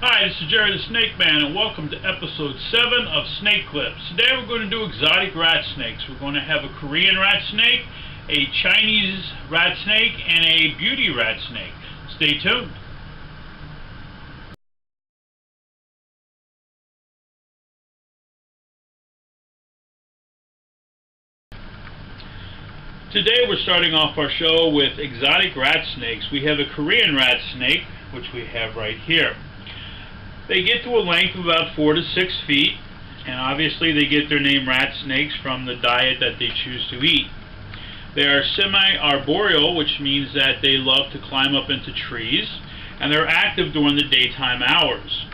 Hi, this is Jerry the Snake Man, and welcome to episode 7 of Snake Clips. Today we're going to do exotic rat snakes. We're going to have a Korean rat snake, a Chinese rat snake, and a beauty rat snake. Stay tuned. Today we're starting off our show with exotic rat snakes. We have a Korean rat snake, which we have right here. They get to a length of about 4 to 6 feet, and obviously they get their name rat snakes from the diet that they choose to eat. They are semi-arboreal, which means that they love to climb up into trees, and they're active during the daytime hours.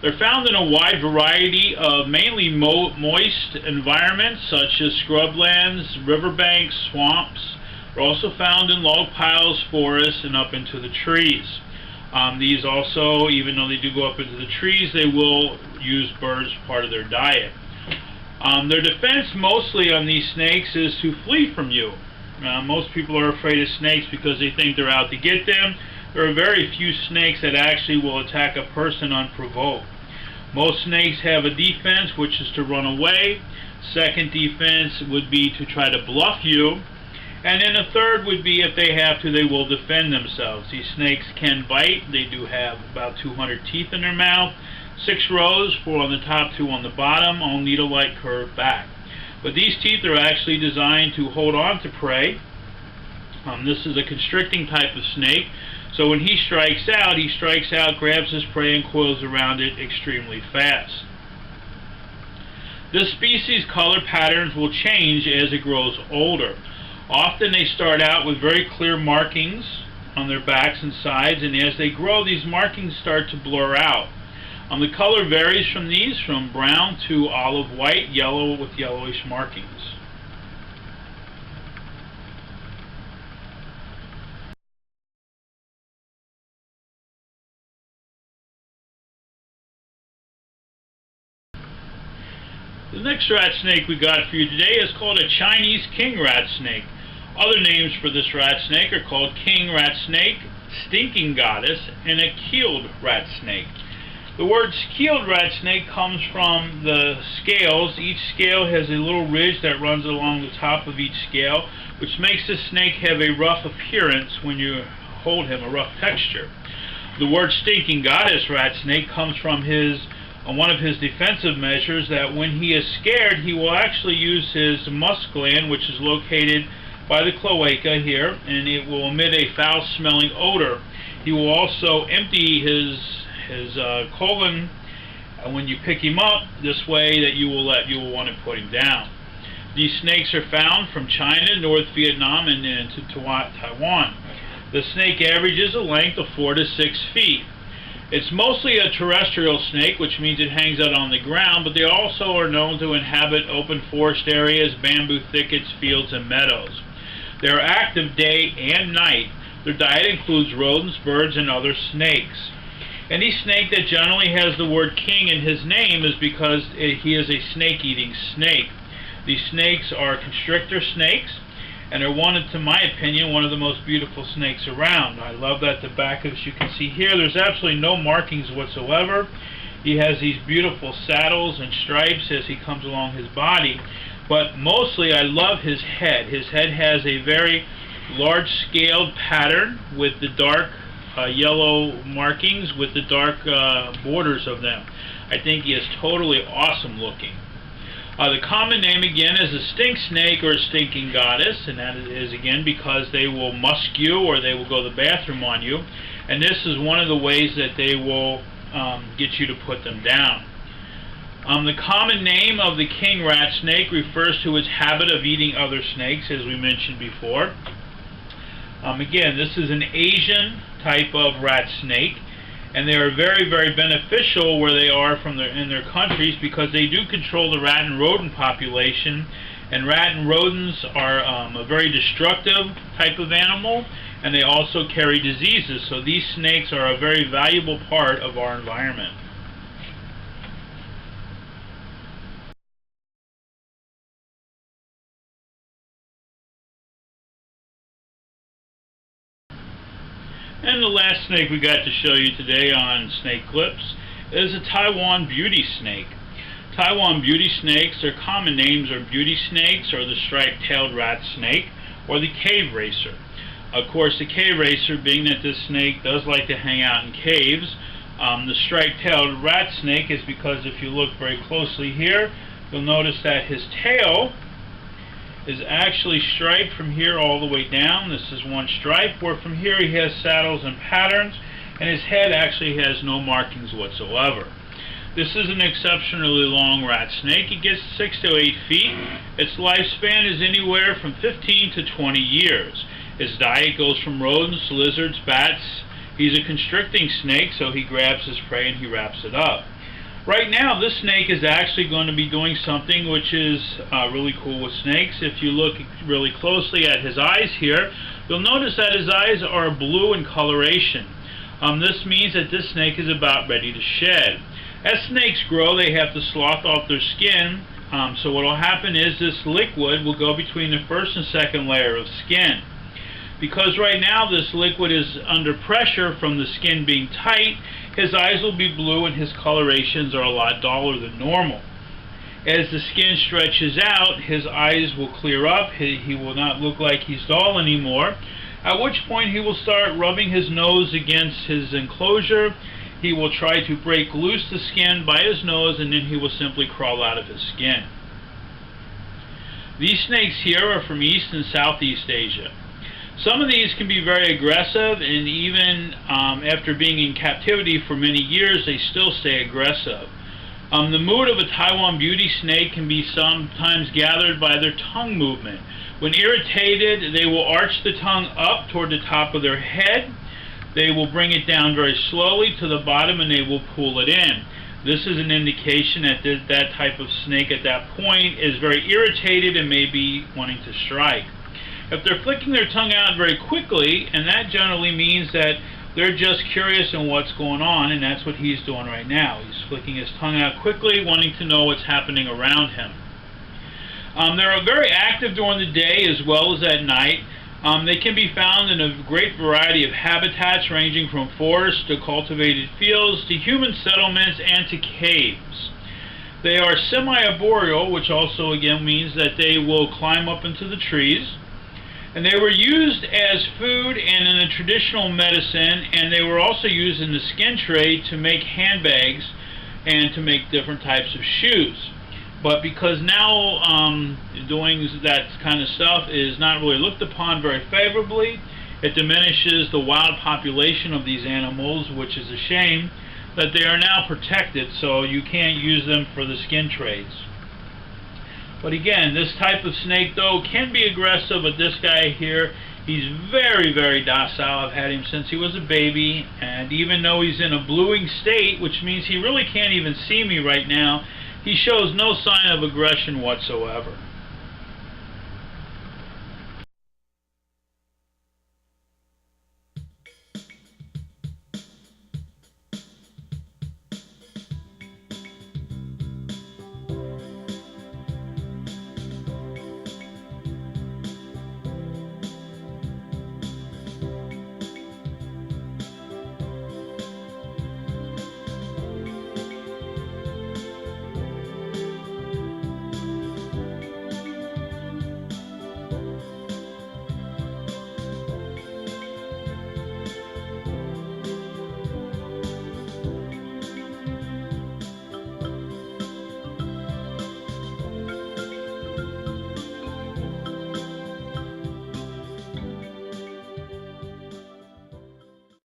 They're found in a wide variety of mainly moist environments such as scrublands, riverbanks, swamps. They're also found in log piles, forests, and up into the trees. These also, even though they do go up into the trees, they will use birds as part of their diet. Their defense mostly on these snakes is to flee from you. Most people are afraid of snakes because they think they're out to get them. There are very few snakes that actually will attack a person unprovoked. Most snakes have a defense, which is to run away. Second defense would be to try to bluff you. And then a third would be if they have to, they will defend themselves. These snakes can bite. They do have about 200 teeth in their mouth. 6 rows, 4 on the top, 2 on the bottom, all needle-like curved back. But these teeth are actually designed to hold on to prey. This is a constricting type of snake. So when he strikes out, grabs his prey and coils around it extremely fast. This species' color patterns will change as it grows older. Often they start out with very clear markings on their backs and sides, and as they grow, these markings start to blur out. The color varies from these, from brown to olive white, yellow with yellowish markings. The next rat snake we got for you today is called a Chinese king rat snake. Other names for this rat snake are called king rat snake, stinking goddess, and a keeled rat snake. The word keeled rat snake comes from the scales. Each scale has a little ridge that runs along the top of each scale, which makes the snake have a rough appearance when you hold him, a rough texture. The word stinking goddess rat snake comes from one of his defensive measures, that when he is scared, he will actually use his musk gland, which is located by the cloaca here, and it will emit a foul-smelling odor. He will also empty his colon when you pick him up, this way that you will want to put him down. These snakes are found from China, North Vietnam, and into Taiwan. The snake averages a length of 4 to 6 feet. It's mostly a terrestrial snake, which means it hangs out on the ground, but they also are known to inhabit open forest areas, bamboo thickets, fields, and meadows. They are active day and night. Their diet includes rodents, birds, and other snakes. Any snake that generally has the word king in his name is because he is a snake-eating snake. These snakes are constrictor snakes, and are to my opinion, one of the most beautiful snakes around. I love that the back, as you can see here, there's absolutely no markings whatsoever. He has these beautiful saddles and stripes as he comes along his body. But mostly I love his head. His head has a very large-scaled pattern with the dark yellow markings with the dark borders of them. I think he is totally awesome looking. The common name again is a stink snake or a stinking goddess, and that is again because they will musk you or they will go to the bathroom on you, and this is one of the ways that they will get you to put them down. The common name of the king rat snake refers to its habit of eating other snakes, as we mentioned before. Again, this is an Asian type of rat snake, and they are very, very beneficial where they are in their countries, because they do control the rat and rodent population, and rat and rodents are a very destructive type of animal, and they also carry diseases, so these snakes are a very valuable part of our environment. And the last snake we got to show you today on Snake Clips is a Taiwan beauty snake. Taiwan beauty snakes, their common names are beauty snakes, or the striped-tailed rat snake, or the cave racer. Of course, the cave racer, being that this snake does like to hang out in caves, the striped-tailed rat snake is because if you look very closely here, you'll notice that his tail is actually striped from here all the way down. This is one stripe, where from here he has saddles and patterns, and his head actually has no markings whatsoever. This is an exceptionally long rat snake. It gets 6 to 8 feet. Its lifespan is anywhere from 15 to 20 years. Its diet goes from rodents, lizards, bats. He's a constricting snake, so he grabs his prey and he wraps it up. Right now, this snake is actually going to be doing something which is really cool with snakes. If you look really closely at his eyes here, you'll notice that his eyes are blue in coloration. This means that this snake is about ready to shed. As snakes grow, they have to slough off their skin, so what will happen is this liquid will go between the first and second layer of skin. Because right now this liquid is under pressure from the skin being tight, his eyes will be blue and his colorations are a lot duller than normal. As the skin stretches out, his eyes will clear up, he will not look like he's dull anymore, at which point he will start rubbing his nose against his enclosure. He will try to break loose the skin by his nose, and then he will simply crawl out of his skin. These snakes here are from East and Southeast Asia. Some of these can be very aggressive, and even after being in captivity for many years, they still stay aggressive. The mood of a Taiwan beauty snake can be sometimes gathered by their tongue movement. When irritated, they will arch the tongue up toward the top of their head. They will bring it down very slowly to the bottom, and they will pull it in. This is an indication that that type of snake at that point is very irritated and may be wanting to strike. If they're flicking their tongue out very quickly, and that generally means that they're just curious on what's going on, and that's what he's doing right now. He's flicking his tongue out quickly, wanting to know what's happening around him. They're very active during the day as well as at night. They can be found in a great variety of habitats, ranging from forests to cultivated fields to human settlements and to caves. They are semi-arboreal, which also again means that they will climb up into the trees. And they were used as food and in a traditional medicine, and they were also used in the skin trade to make handbags and to make different types of shoes. But because now doing that kind of stuff is not really looked upon very favorably, it diminishes the wild population of these animals, which is a shame, that they are now protected, so you can't use them for the skin trades. But again, this type of snake, though, can be aggressive, but this guy here, he's very, very docile. I've had him since he was a baby, and even though he's in a bluing state, which means he really can't even see me right now, he shows no sign of aggression whatsoever.